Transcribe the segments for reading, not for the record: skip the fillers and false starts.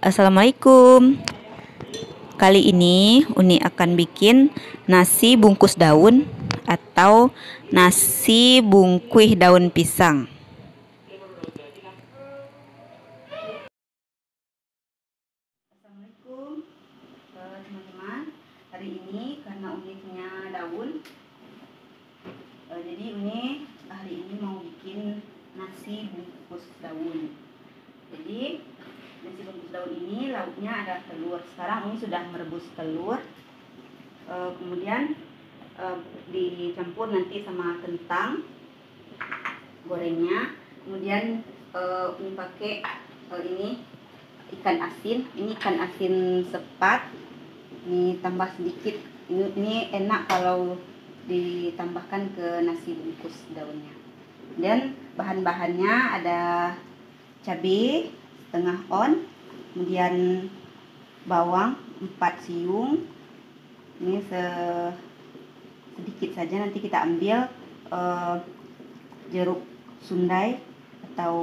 Assalamualaikum. Kali ini Uni akan bikin nasi bungkus daun atau nasi bungkuih daun pisang. Assalamualaikum teman-teman. Hari ini karena Uni punya daun, jadi Uni hari ini mau bikin nasi bungkus daun. Jadi nasi bungkus daun ini lauknya ada telur. Sekarang Uni sudah merebus telur, kemudian dicampur nanti sama kentang gorengnya. Kemudian Uni pakai ini ikan asin. Ini ikan asin sepat. Ini tambah sedikit. Ini enak kalau ditambahkan ke nasi bungkus daunnya. Dan bahan-bahannya ada cabai setengah on, kemudian bawang 4 siung. Ini sedikit saja, nanti kita ambil jeruk sundai atau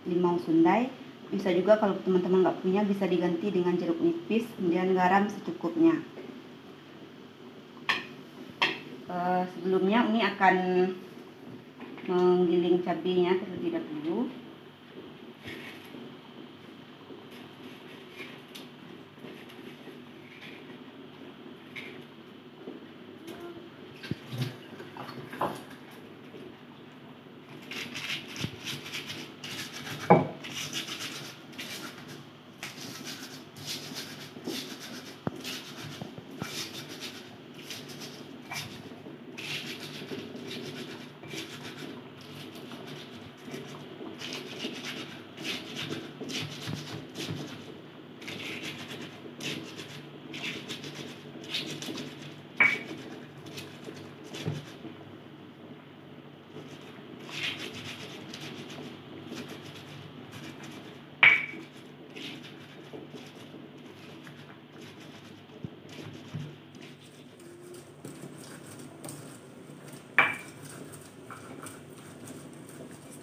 limau sundai. Bisa juga kalau teman-teman nggak punya bisa diganti dengan jeruk nipis, kemudian garam secukupnya. Sebelumnya Uni akan menggiling cabenya terlebih dahulu.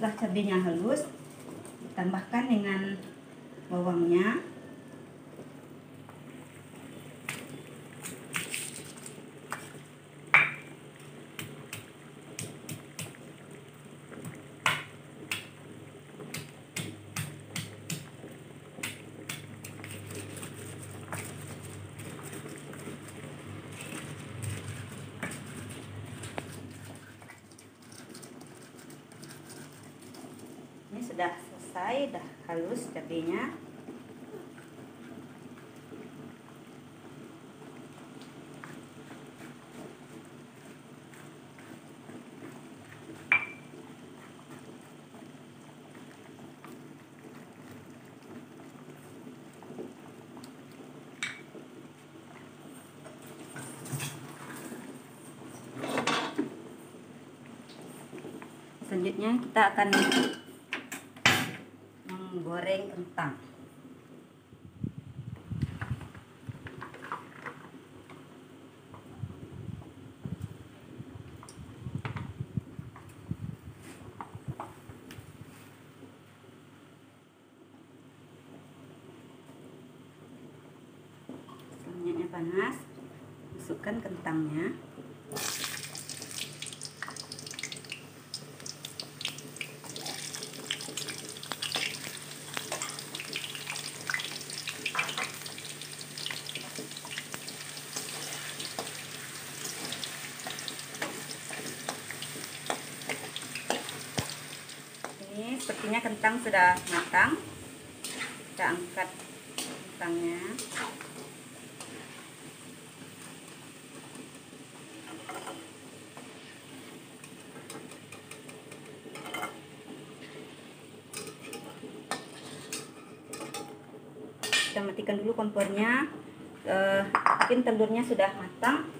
Setelah cabenya halus, ditambahkan dengan bawangnya. Ini sudah selesai, dah halus cabenya. Selanjutnya kita akan menggoreng kentang. Minyaknya panas, masukkan kentangnya. Sepertinya kentang sudah matang. Kita angkat kentangnya. Kita matikan dulu kompornya. Mungkin telurnya sudah matang.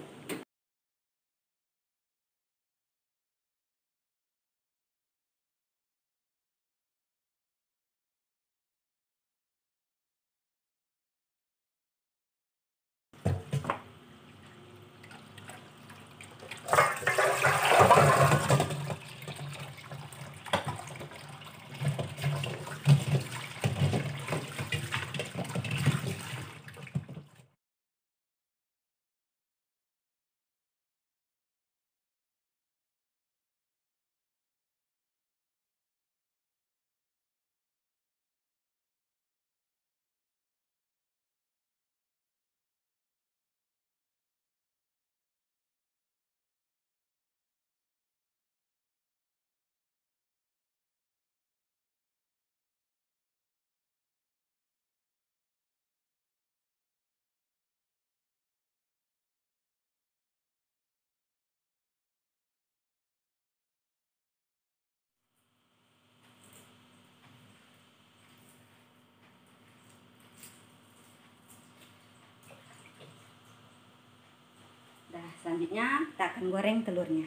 Selanjutnya kita akan goreng telurnya.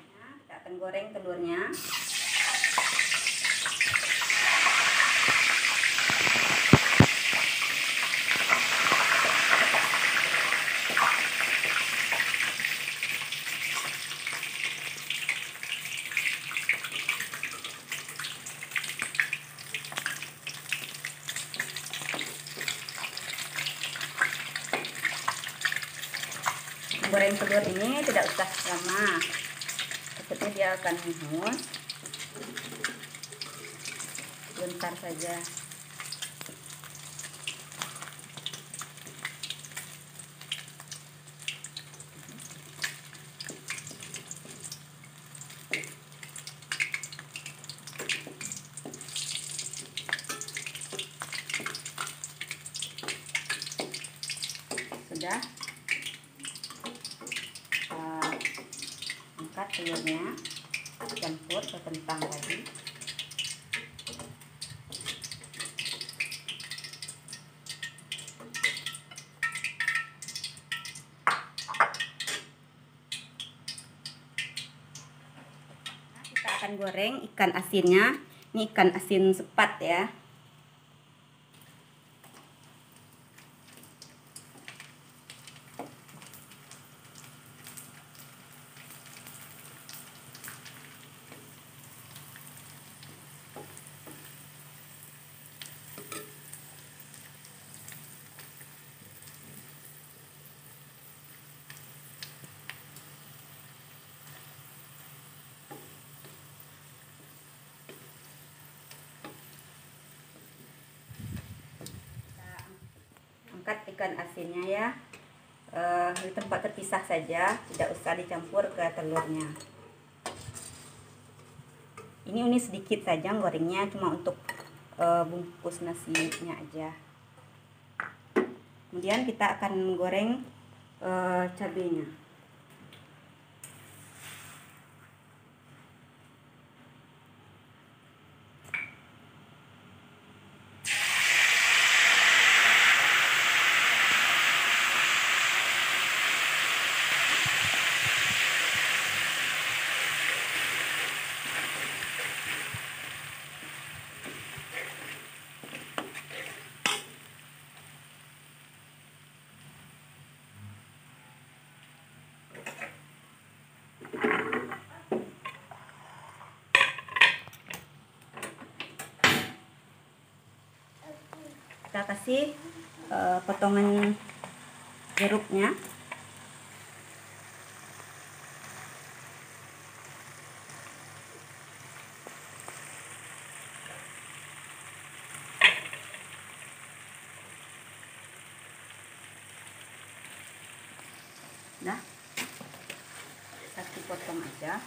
Goreng telur ini tidak usah lama, takutnya dia akan hangus. Bentar saja. Sudah. Angkat telurnya, campur ke kentang tadi. Kita akan goreng ikan asinnya. Ini ikan asin sepat ya. Angkat ikan asinnya ya, di tempat terpisah saja, tidak usah dicampur ke telurnya. Ini sedikit saja gorengnya, cuma untuk bungkus nasinya aja. Kemudian kita akan goreng cabenya. Kita kasih potongan jeruknya. Nah, satu potong aja.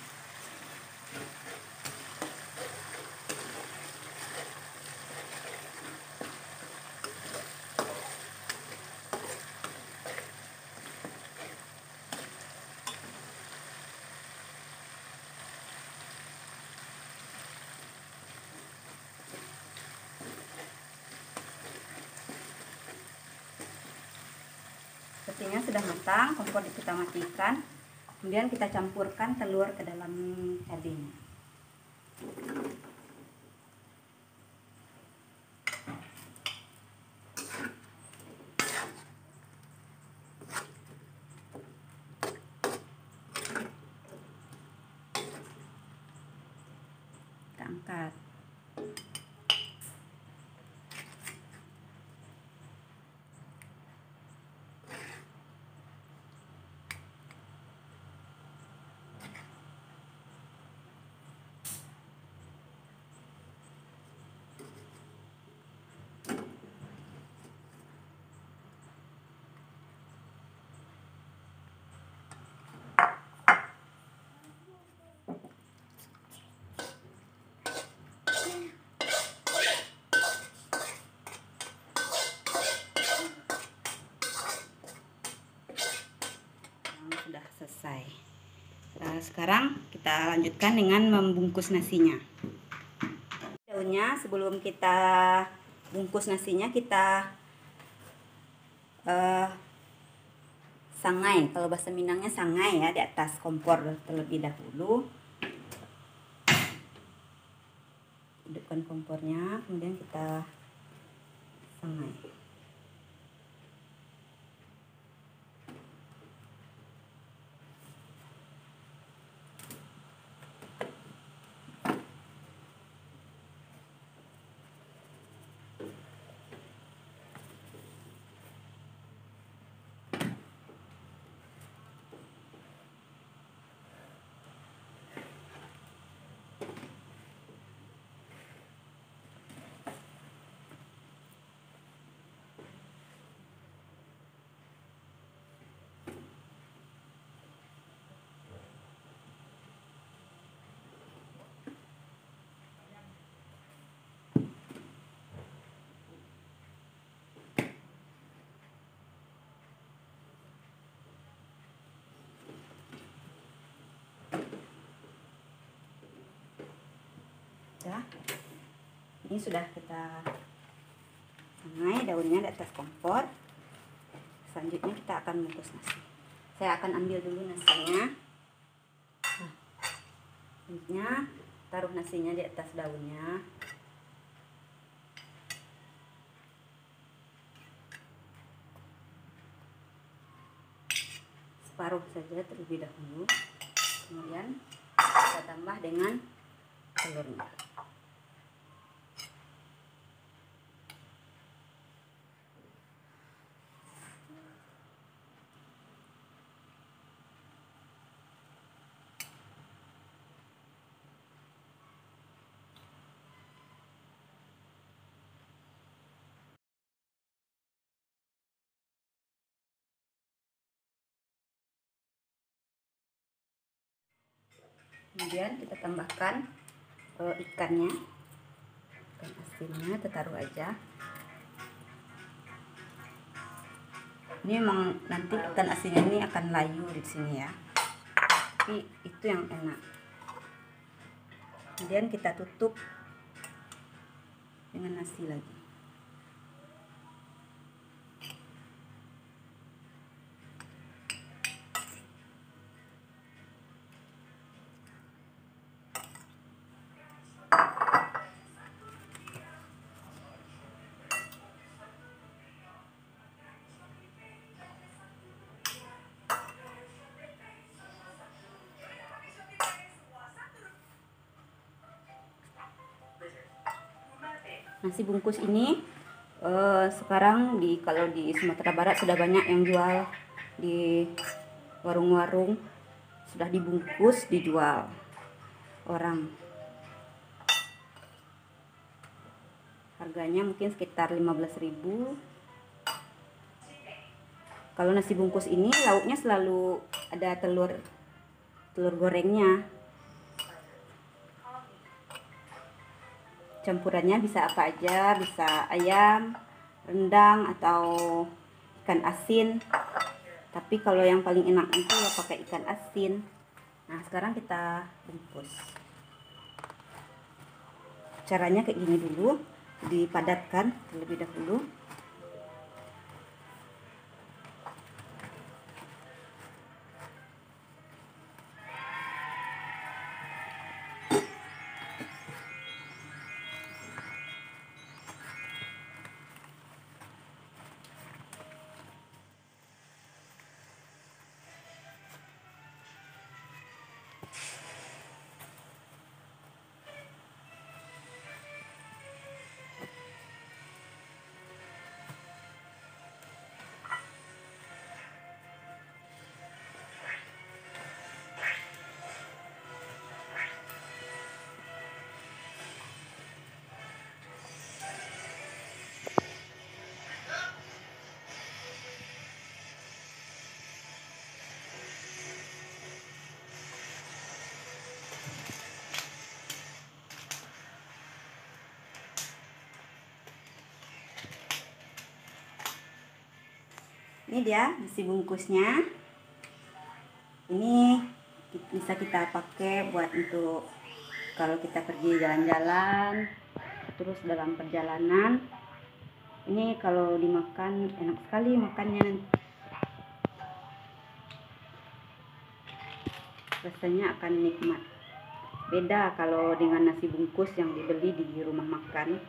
Sepertinya sudah matang, kompor kita matikan. Kemudian kita campurkan telur ke dalam cabenya. Kita angkat. Sudah selesai. Nah, sekarang kita lanjutkan dengan membungkus nasinya. Daunnya sebelum kita bungkus nasinya kita sangai, kalau bahasa Minangnya sangai ya, di atas kompor terlebih dahulu. Hidupkan kompornya, kemudian kita sangai. Ya, ini sudah kita sangai daunnya di atas kompor. Selanjutnya kita akan mengukus nasi. Saya akan ambil dulu nasinya. Nah, selanjutnya taruh nasinya di atas daunnya. Separuh saja terlebih dahulu. Kemudian kita tambah dengan telurnya. Kemudian kita tambahkan ikannya, ikan asinnya kita taruh aja. Ini memang nanti ikan asinnya ini akan layu di sini ya, tapi itu yang enak. Kemudian kita tutup dengan nasi lagi. Nasi bungkus ini sekarang kalau di Sumatera Barat sudah banyak yang jual di warung-warung, sudah dibungkus dijual orang. Harganya mungkin sekitar 15.000. Kalau nasi bungkus ini lauknya selalu ada telur gorengnya. Campurannya bisa apa aja, bisa ayam, rendang, atau ikan asin. Tapi kalau yang paling enak itu ya pakai ikan asin. Nah, sekarang kita bungkus. Caranya kayak gini dulu, dipadatkan terlebih dahulu. Ini dia nasi bungkusnya. Ini bisa kita pakai buat untuk kalau kita pergi jalan-jalan, terus dalam perjalanan. Ini kalau dimakan enak sekali makannya. rasanya akan nikmat. Beda kalau dengan nasi bungkus yang dibeli di rumah makan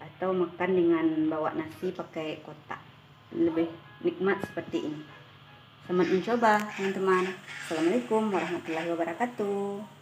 atau makan dengan bawa nasi pakai kotak, lebih nikmat seperti ini. Selamat mencoba teman-teman. Assalamualaikum warahmatullahi wabarakatuh.